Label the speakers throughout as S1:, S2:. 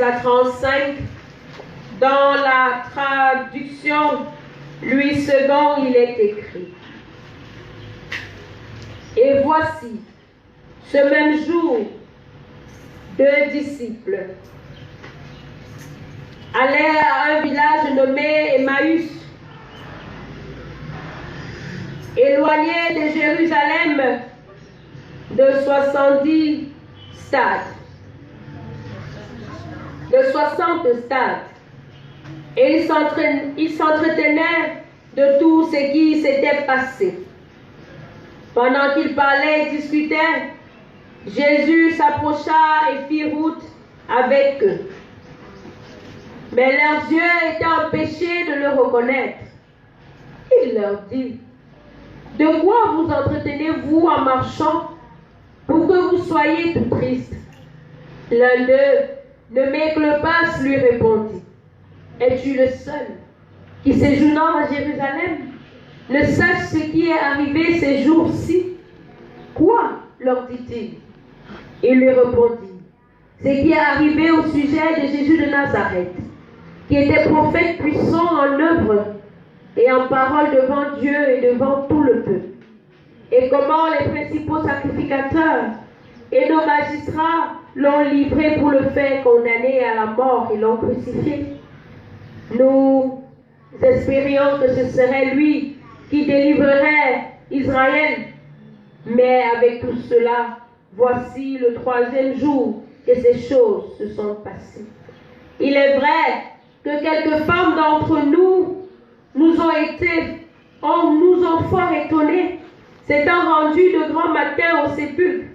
S1: à 35. Dans la traduction Louis II, il est écrit: Et voici, ce même jour, 2 disciples allèrent à un village nommé Emmaüs, éloigné de Jérusalem de 70 stades, de 60 stades. Et ils s'entretenaient de tout ce qui s'était passé. Pendant qu'ils parlaient et discutaient, Jésus s'approcha et fit route avec eux. Mais leurs yeux étaient empêchés de le reconnaître. Il leur dit: De quoi vous entretenez-vous en marchant pour que vous soyez tout tristes? L'un d'eux, nommé Cléopas, lui répondit: Es-tu le seul qui, séjournant à Jérusalem, ne sache ce qui est arrivé ces jours-ci? Quoi? Leur dit-il. Il lui répondit: Ce qui est arrivé au sujet de Jésus de Nazareth, qui était prophète puissant en œuvre et en parole devant Dieu et devant tout le peuple. Et comment les principaux sacrificateurs et nos magistrats l'ont livré pour le faire condamner à la mort et l'ont crucifié. Nous espérions que ce serait lui qui délivrerait Israël. Mais avec tout cela, voici le 3e jour que ces choses se sont passées. Il est vrai que quelques femmes d'entre nous nous ont fort étonnés, s'étant rendues de grand matin au sépulcre,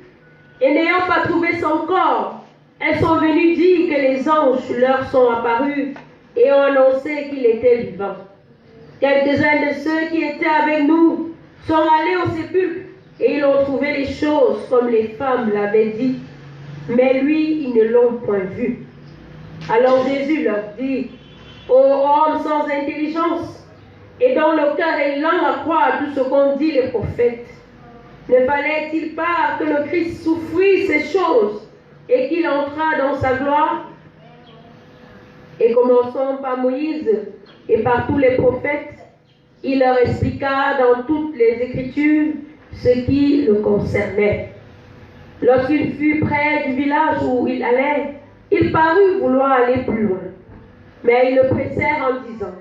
S1: et n'ayant pas trouvé son corps, elles sont venues dire que les anges leur sont apparus et ont annoncé qu'il était vivant. Quelques-uns de ceux qui étaient avec nous sont allés au sépulcre et ils ont trouvé les choses comme les femmes l'avaient dit, mais lui, ils ne l'ont point vu. Alors Jésus leur dit: Ô hommes sans intelligence, et dont le cœur est lent à croire tout ce qu'ont dit les prophètes, ne fallait-il pas que le Christ souffrit ces choses et qu'il entrât dans sa gloire? Et commençons par Moïse et par tous les prophètes, il leur expliqua dans toutes les Écritures ce qui le concernait. Lorsqu'il fut près du village où il allait, il parut vouloir aller plus loin. Mais ils le pressèrent en disant: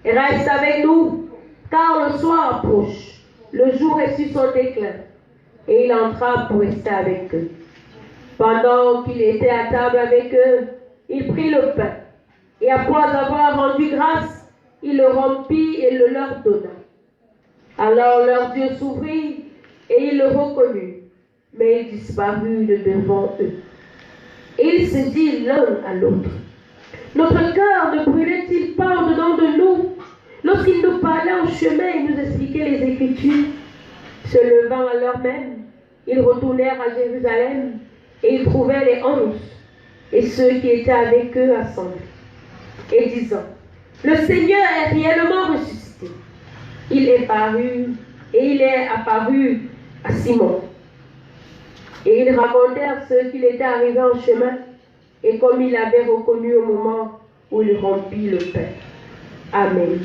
S1: Reste avec nous, car le soir approche, le jour est sur son déclin. Et il entra pour rester avec eux. Pendant qu'il était à table avec eux, il prit le pain, et après avoir rendu grâce, il le rompit et le leur donna. Alors leurs yeux s'ouvrirent, et ils le reconnurent, mais il disparut de devant eux. Et ils se dirent l'un à l'autre: Notre cœur ne brûlait-il pas au-dedans de nous lorsqu'il nous parlait au chemin et nous expliquait les Écritures? Se levant à l'heure même, ils retournèrent à Jérusalem et ils trouvèrent les 11 et ceux qui étaient avec eux assemblés, et disant: Le Seigneur est réellement ressuscité. Il est apparu à Simon. Et ils racontèrent ce qu'il était arrivé en chemin et comme il avait reconnu au moment où il rompit le pain. Amen.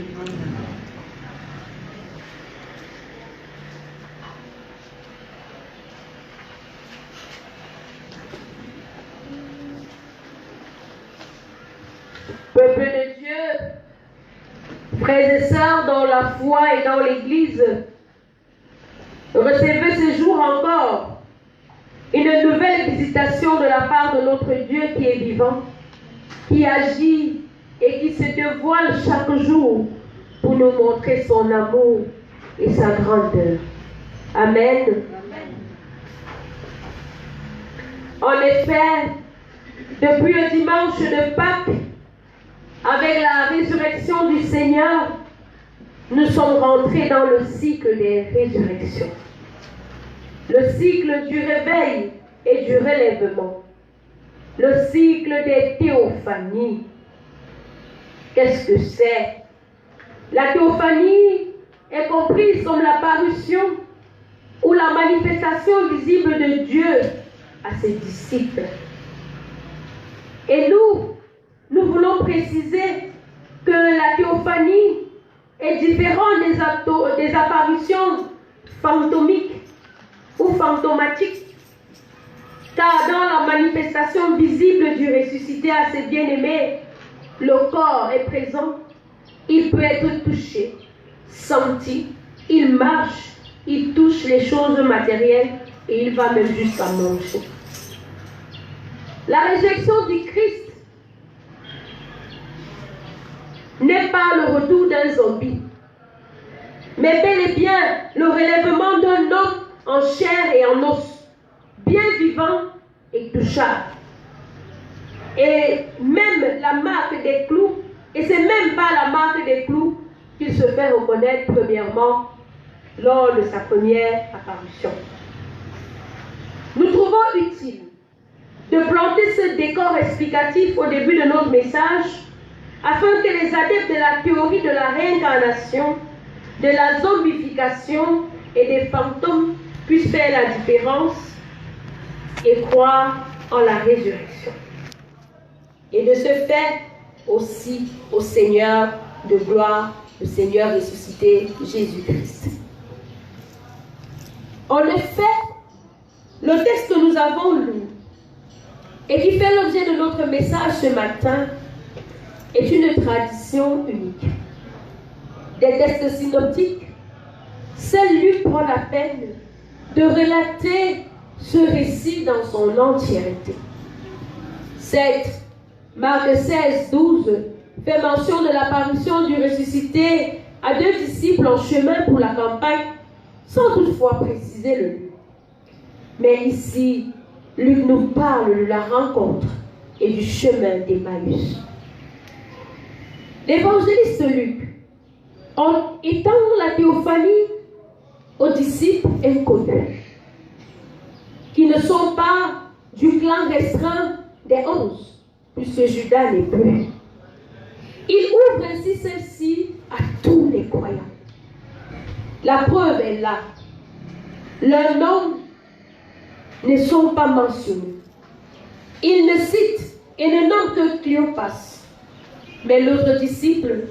S1: Peuple de Dieu, frères et sœurs dans la foi et dans l'Église, recevez ce jour encore une nouvelle visitation de la part de notre Dieu qui est vivant, qui agit et qui se dévoile chaque jour pour nous montrer son amour et sa grandeur. Amen. En effet, depuis le dimanche de Pâques, avec la résurrection du Seigneur, nous sommes rentrés dans le cycle des résurrections. Le cycle du réveil et du relèvement. Le cycle des théophanies. Qu'est-ce que c'est? La théophanie est comprise comme l'apparition ou la manifestation visible de Dieu à ses disciples. Et nous, nous voulons préciser que la théophanie est différente des apparitions fantomiques ou fantomatiques, car dans la manifestation visible du ressuscité à ses bien-aimés, le corps est présent, il peut être touché, senti, il marche, il touche les choses matérielles et il va même jusqu'à manger. La résurrection du Christ n'est pas le retour d'un zombie, mais bel et bien le relèvement d'un homme en chair et en os, bien vivant et touchable. Et même la marque des clous, et c'est même pas la marque des clous qu'il se fait reconnaître premièrement lors de sa première apparition. Nous trouvons utile de planter ce décor explicatif au début de notre message afin que les adeptes de la théorie de la réincarnation, de la zombification et des fantômes puissent faire la différence et croire en la résurrection. Et de ce fait aussi au Seigneur de gloire, le Seigneur ressuscité, Jésus-Christ. En effet, le texte que nous avons lu et qui fait l'objet de notre message ce matin est une tradition unique. Des textes synoptiques, seul Luc prend la peine de relater ce récit dans son entièreté. Certes, Marc 16, 12 fait mention de l'apparition du ressuscité à 2 disciples en chemin pour la campagne, sans toutefois préciser le lieu. Mais ici, Luc nous parle de la rencontre et du chemin d'Emmaüs. L'évangéliste Luc, en étant la théophanie aux disciples inconnus, qui ne sont pas du clan restreint des 11, puisque Judas n'est plus. Il ouvre ainsi celle-ci à tous les croyants. La preuve est là. Leurs noms ne sont pas mentionnés. Il ne cite et ne nomme que Cléopas. Mais l'autre disciple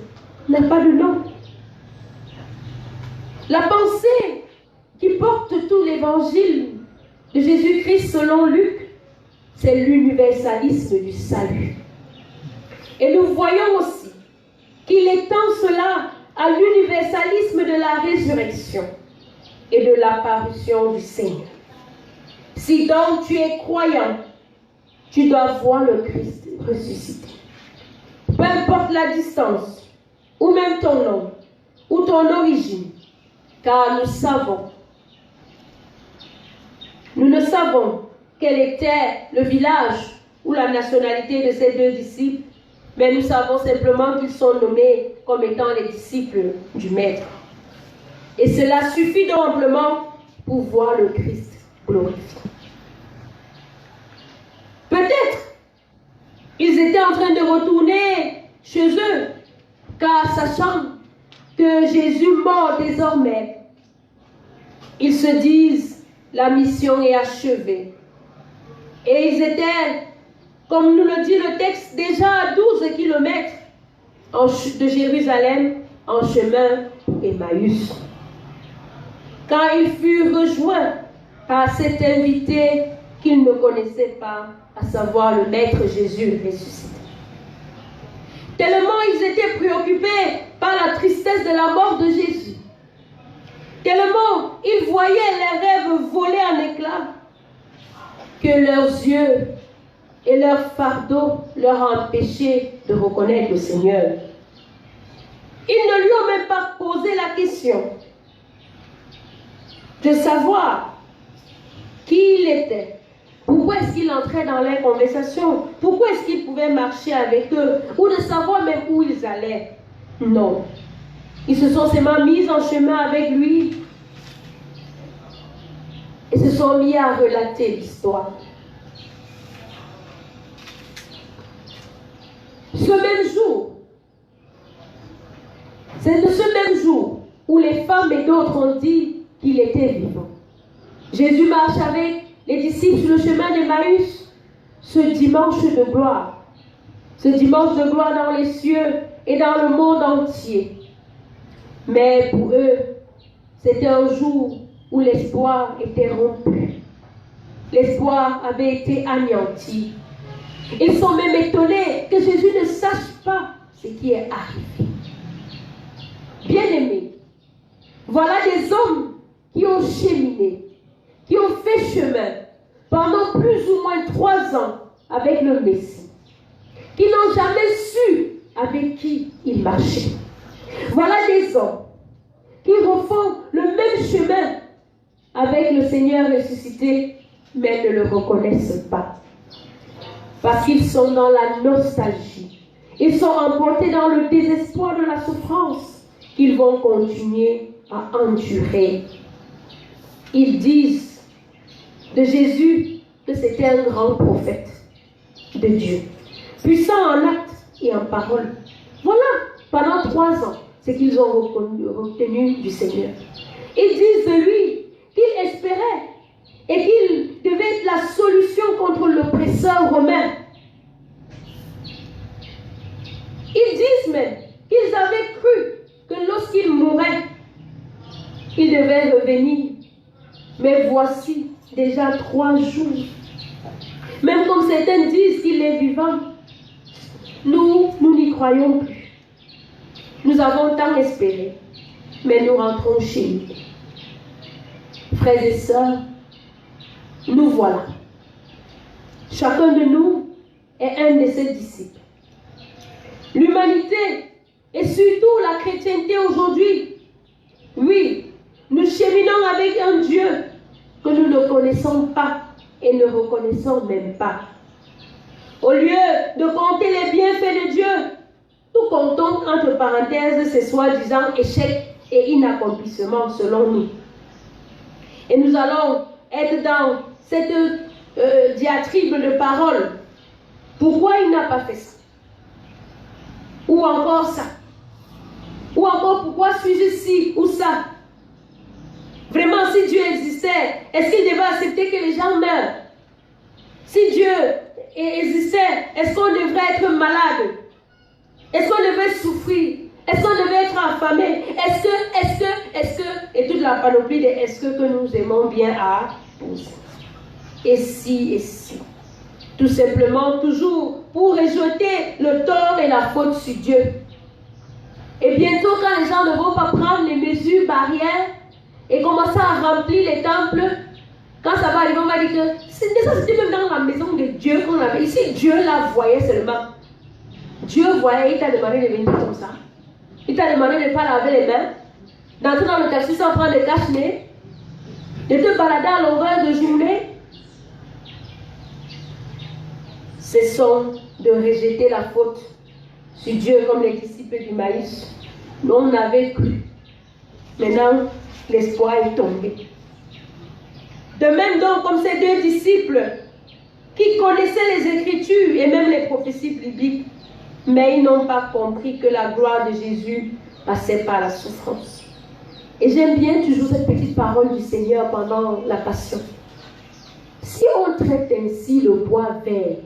S1: n'a pas de nom. La pensée qui porte tout l'évangile de Jésus-Christ selon Luc, c'est l'universalisme du salut. Et nous voyons aussi qu'il étend cela à l'universalisme de la résurrection et de l'apparition du Seigneur. Si donc tu es croyant, tu dois voir le Christ ressuscité. Peu importe la distance, ou même ton nom, ou ton origine, car nous ne savons quel était le village ou la nationalité de ces 2 disciples, mais nous savons simplement qu'ils sont nommés comme étant les disciples du Maître. Et cela suffit donc amplement pour voir le Christ glorifié. Peut-être ils étaient en train de retourner chez eux, car sachant que Jésus mort désormais, ils se disent la mission est achevée. Et ils étaient, comme nous le dit le texte, déjà à 12 kilomètres de Jérusalem en chemin pour Emmaüs. Quand ils furent rejoints par cet invité qu'ils ne connaissaient pas, à savoir le Maître Jésus ressuscité. Tellement ils étaient préoccupés par la tristesse de la mort de Jésus. Tellement ils voyaient les rêves voler en éclats que leurs yeux et leur fardeau leur empêchaient de reconnaître le Seigneur. Ils ne lui ont même pas posé la question de savoir qui il était. Pourquoi est-ce qu'il entrait dans leur conversation? Pourquoi est-ce qu'il pouvait marcher avec eux? Ou de savoir même où ils allaient? Non. Ils se sont seulement mis en chemin avec lui et se sont mis à relater l'histoire. Ce même jour, c'est de ce même jour où les femmes et d'autres ont dit qu'il était vivant. Jésus marche avec les disciples sur le chemin d'Emmaüs ce dimanche de gloire. ce dimanche de gloire dans les cieux et dans le monde entier. Mais pour eux, c'était un jour où l'espoir était rompu. L'espoir avait été anéanti. Ils sont même étonnés que Jésus ne sache pas ce qui est arrivé. Bien-aimés, voilà des hommes qui ont cheminé, qui ont fait chemin pendant plus ou moins 3 ans avec le Messie, qui n'ont jamais su avec qui ils marchaient. Voilà des hommes qui refont le même chemin avec le Seigneur ressuscité, mais ne le reconnaissent pas. Parce qu'ils sont dans la nostalgie. Ils sont emportés dans le désespoir de la souffrance qu'ils vont continuer à endurer. Ils disent de Jésus que c'était un grand prophète de Dieu, puissant en actes et en parole. Voilà, pendant 3 ans, ce qu'ils ont retenu du Seigneur. Ils disent de lui qu'il espérait et qu'il devait être la solution contre l'oppresseur romain. Ils disent même qu'ils avaient cru que lorsqu'il mourrait, il devait revenir. Mais voici déjà 3 jours. Même comme certains disent qu'il est vivant, nous n'y croyons plus. Nous avons tant espéré, mais nous rentrons chez nous. Frères et sœurs, nous voilà. Chacun de nous est un de ses disciples. L'humanité et surtout la chrétienté aujourd'hui, oui, nous cheminons avec un Dieu que nous ne connaissons pas et ne reconnaissons même pas. Au lieu de compter les bienfaits de Dieu, nous comptons entre parenthèses ces soi-disant échecs et inaccomplissements selon nous. Et nous allons être dans cette diatribe de paroles. Pourquoi il n'a pas fait ça? Ou encore ça? Ou encore pourquoi suis-je ci ou ça? Vraiment, si Dieu existait, est-ce qu'il devait accepter que les gens meurent? Si Dieu existait, est-ce qu'on devrait être malade? Est-ce qu'on devait souffrir? Est-ce qu'on devait être affamé? Est-ce que, et toute la panoplie de est-ce que nous aimons bien à poser. Et si. Tout simplement, toujours pour rejeter le tort et la faute sur Dieu. Et bientôt, quand les gens ne vont pas prendre les mesures barrières et commencer à remplir les temples, quand ça va arriver, on va dire que c'était même dans la maison de Dieu qu'on avait. Ici, Dieu la voyait seulement. Dieu voyait, il t'a demandé de venir comme ça. Il t'a demandé de ne pas laver les mains, d'entrer dans le taxi sans prendre de cache-nez, de te balader à longueur de journée. Cessons de rejeter la faute sur Dieu comme les disciples du maïs. Nous, on avait cru. Maintenant, l'espoir est tombé. De même donc, comme ces 2 disciples qui connaissaient les Écritures et même les prophéties bibliques, mais ils n'ont pas compris que la gloire de Jésus passait par la souffrance. Et j'aime bien toujours cette petite parole du Seigneur pendant la Passion. Si on traite ainsi le bois vert,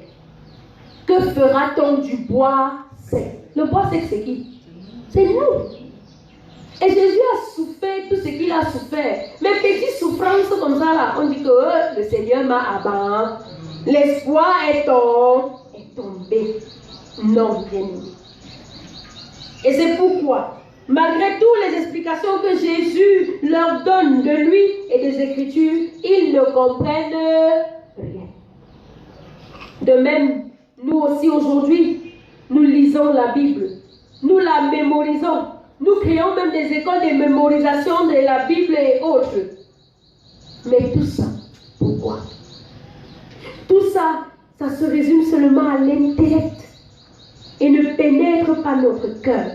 S1: que fera-t-on du bois sec? Le bois sec, c'est qui? C'est nous. Et Jésus a souffert tout ce qu'il a souffert. Mais petite souffrance comme ça, là, on dit que le Seigneur m'a abandonné. L'espoir est tombé. Non, bien aimé. Et c'est pourquoi, malgré toutes les explications que Jésus leur donne de lui et des Écritures, ils ne comprennent rien. De même, nous aussi aujourd'hui, nous lisons la Bible, nous la mémorisons, nous créons même des écoles de mémorisation de la Bible et autres. Mais tout ça, pourquoi? Tout ça, ça se résume seulement à l'intellect et ne pénètre pas notre cœur.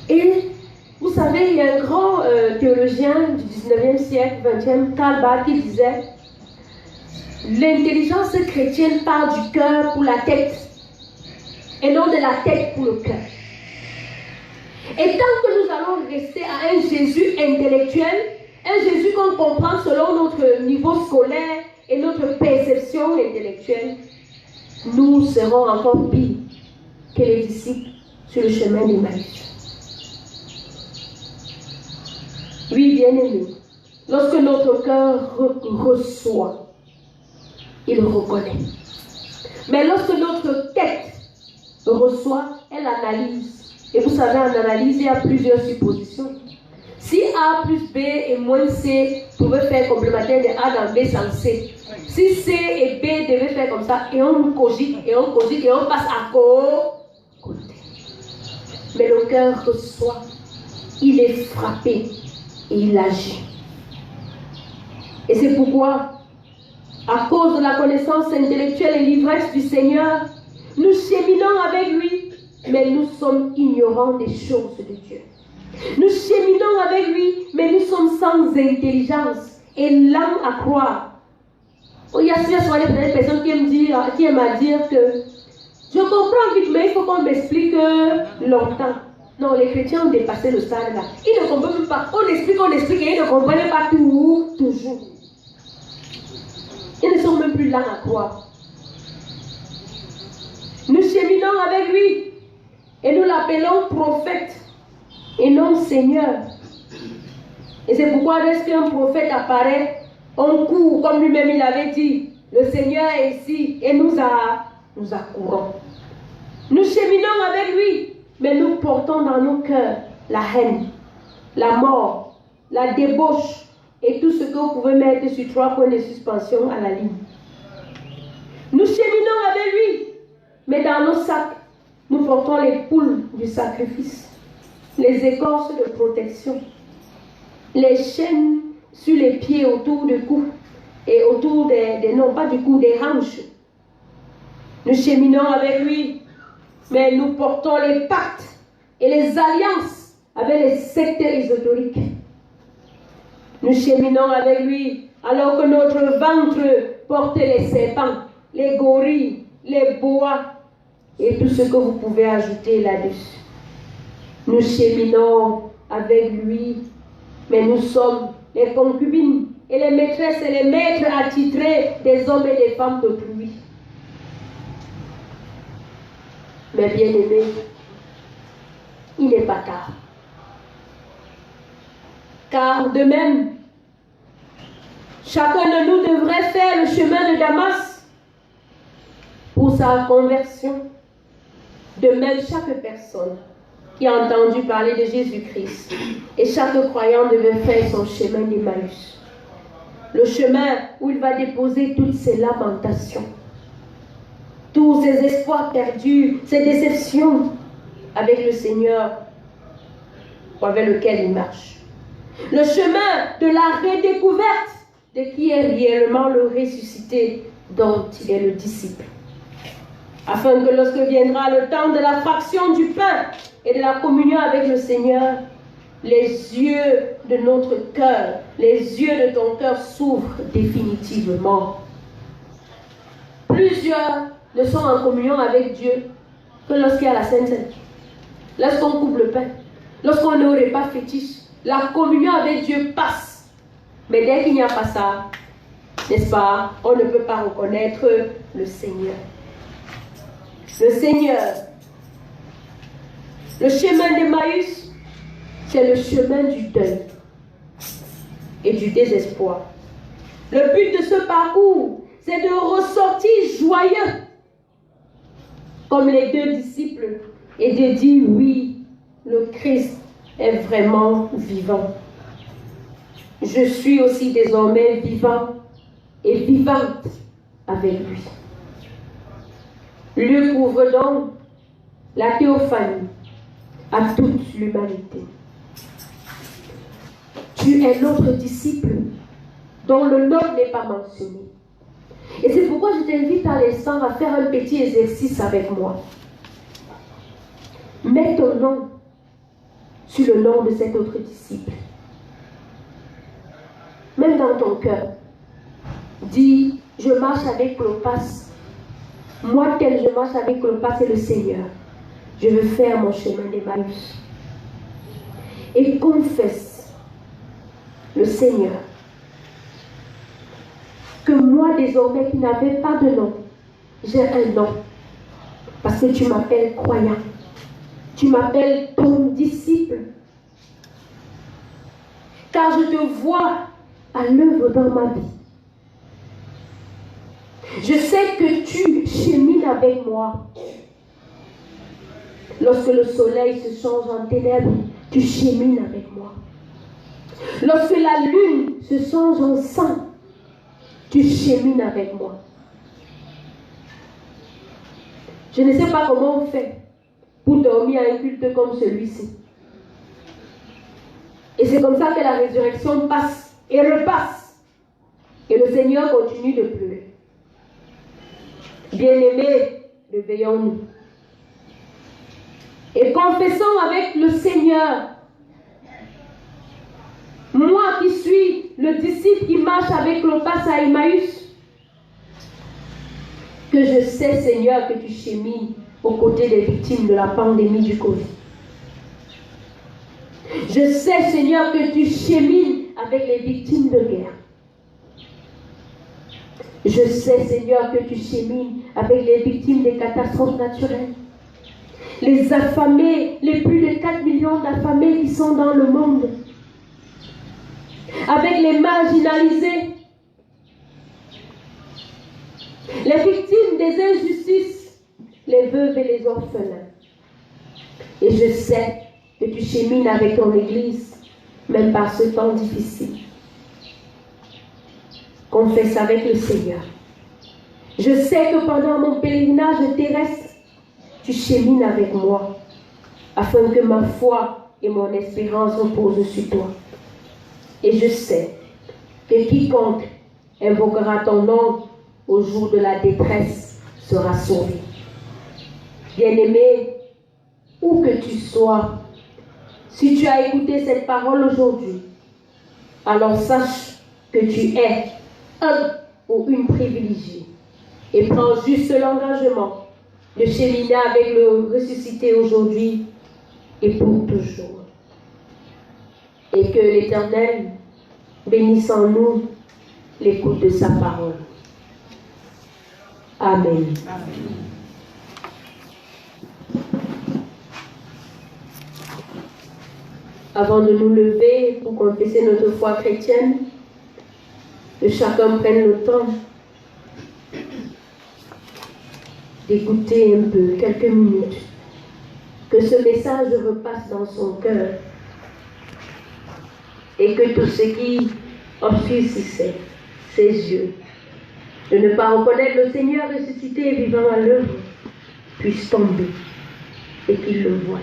S1: Et vous savez, il y a un grand théologien du 19e siècle, 20e, Karl Barth, qui disait: l'intelligence chrétienne part du cœur pour la tête et non de la tête pour le cœur. Et tant que nous allons rester à un Jésus intellectuel, un Jésus qu'on comprend selon notre niveau scolaire et notre perception intellectuelle, nous serons encore pires que les disciples sur le chemin d'Emmaüs. Oui, bien-aimés, lorsque notre cœur reçoit, il reconnaît. Mais lorsque notre tête reçoit, elle analyse. Et vous savez, en analyse, il y a plusieurs suppositions. Si A plus B et moins C pouvaient faire complémentaire de A dans B sans C, si C et B devaient faire comme ça, et on cogite, et on cogite, et on passe à côté. Mais le cœur reçoit, il est frappé et il agit. Et c'est pourquoi, à cause de la connaissance intellectuelle et l'ivresse du Seigneur, nous cheminons avec lui, mais nous sommes ignorants des choses de Dieu. Nous cheminons avec lui, mais nous sommes sans intelligence et lents à croire. Il y a des personnes qui aiment à dire que je comprends vite, mais il faut qu'on m'explique longtemps. Non, les chrétiens ont dépassé le stade là. Ils ne comprennent même pas. On explique et ils ne comprennent pas tout, toujours. Ils ne sont même plus lents à croire. Nous cheminons avec lui et nous l'appelons prophète et non Seigneur. Et c'est pourquoi lorsqu'un prophète apparaît, on court, comme lui-même il avait dit, le Seigneur est ici et nous accourons. Nous cheminons avec lui, mais nous portons dans nos cœurs la haine, la mort, la débauche et tout ce que vous pouvez mettre sur 3 points de suspension à la ligne. Nous cheminons avec lui, mais dans nos sacs, nous portons les poules du sacrifice, les écorces de protection, les chaînes sur les pieds autour du cou et autour non pas du cou, des hanches. Nous cheminons avec lui, mais nous portons les pactes et les alliances avec les sectes ésotériques. Nous cheminons avec lui alors que notre ventre portait les serpents, les gorilles, les boas et tout ce que vous pouvez ajouter là-dessus. Nous cheminons avec lui, mais nous sommes les concubines et les maîtresses et les maîtres attitrés des hommes et des femmes d'autrui. Mais bien aimés, il n'est pas tard. Car de même, chacun de nous devrait faire le chemin de Damas pour sa conversion. De même, chaque personne qui a entendu parler de Jésus-Christ et chaque croyant devait faire son chemin d'Emmaüs. Le chemin où il va déposer toutes ses lamentations, tous ses espoirs perdus, ses déceptions avec le Seigneur avec lequel il marche. Le chemin de la redécouverte de qui est réellement le ressuscité dont il est le disciple. Afin que lorsque viendra le temps de la fraction du pain et de la communion avec le Seigneur, les yeux de notre cœur, les yeux de ton cœur s'ouvrent définitivement. Plusieurs ne sont en communion avec Dieu que lorsqu'il y a la Sainte Seine, lorsqu'on coupe le pain, lorsqu'on est au repas fétiche. La communion avec Dieu passe. Mais dès qu'il n'y a pas ça, n'est-ce pas, on ne peut pas reconnaître le Seigneur. Le Seigneur. Le chemin d'Emmaüs, c'est le chemin du deuil et du désespoir. Le but de ce parcours, c'est de ressortir joyeux, comme les 2 disciples, et de dire oui, le Christ est vraiment vivant. Je suis aussi désormais vivant et vivante avec lui. Luc ouvre donc la théophanie à toute l'humanité. Tu es notre disciple dont le nom n'est pas mentionné. Et c'est pourquoi je t'invite à l'instant à faire un petit exercice avec moi. Mets ton nom sur le nom de cet autre disciple. Même dans ton cœur, dis, je marche avec Clopas. Moi, tel je marche avec Clopas et le Seigneur. Je veux faire mon chemin d'Emmaüs. Et confesse le Seigneur que moi désormais qui n'avais pas de nom, j'ai un nom. Parce que tu m'appelles croyant. Tu m'appelles ton disciple. Car je te vois à l'œuvre dans ma vie. Je sais que tu chemines avec moi. Lorsque le soleil se change en ténèbres, tu chemines avec moi. Lorsque la lune se change en sang, tu chemines avec moi. Je ne sais pas comment on fait pour dormir à un culte comme celui-ci. Et c'est comme ça que la résurrection passe et repasse. Et le Seigneur continue de pleurer. Bien-aimés, réveillons-nous. Et confessons avec le Seigneur. Moi qui suis le disciple qui marche avec Clopas à Emmaüs, que je sais, Seigneur, que tu chemines aux côtés des victimes de la pandémie du Covid. Je sais, Seigneur, que tu chemines avec les victimes de guerre. Je sais, Seigneur, que tu chemines avec les victimes des catastrophes naturelles. Les affamés, les plus de 4 millions d'affamés qui sont dans le monde. Avec les marginalisés. Les victimes des injustices, les veuves et les orphelins. Et je sais que tu chemines avec ton Église, même par ce temps difficile. Confesse avec le Seigneur. Je sais que pendant mon pèlerinage terrestre, tu chemines avec moi, afin que ma foi et mon espérance reposent sur toi. Et je sais que quiconque invoquera ton nom au jour de la détresse sera sauvé. Bien-aimé, où que tu sois, si tu as écouté cette parole aujourd'hui, alors sache que tu es un ou une privilégiée. Et prends juste l'engagement de cheminer avec le ressuscité aujourd'hui et pour toujours. Et que l'Éternel bénisse en nous l'écoute de sa parole. Amen. Amen. Avant de nous lever pour confesser notre foi chrétienne, que chacun prenne le temps d'écouter un peu, quelques minutes, que ce message repasse dans son cœur et que tout ce qui obscurcissait ses yeux de ne pas reconnaître le Seigneur ressuscité et vivant à l'œuvre puisse tomber et qu'il le voie.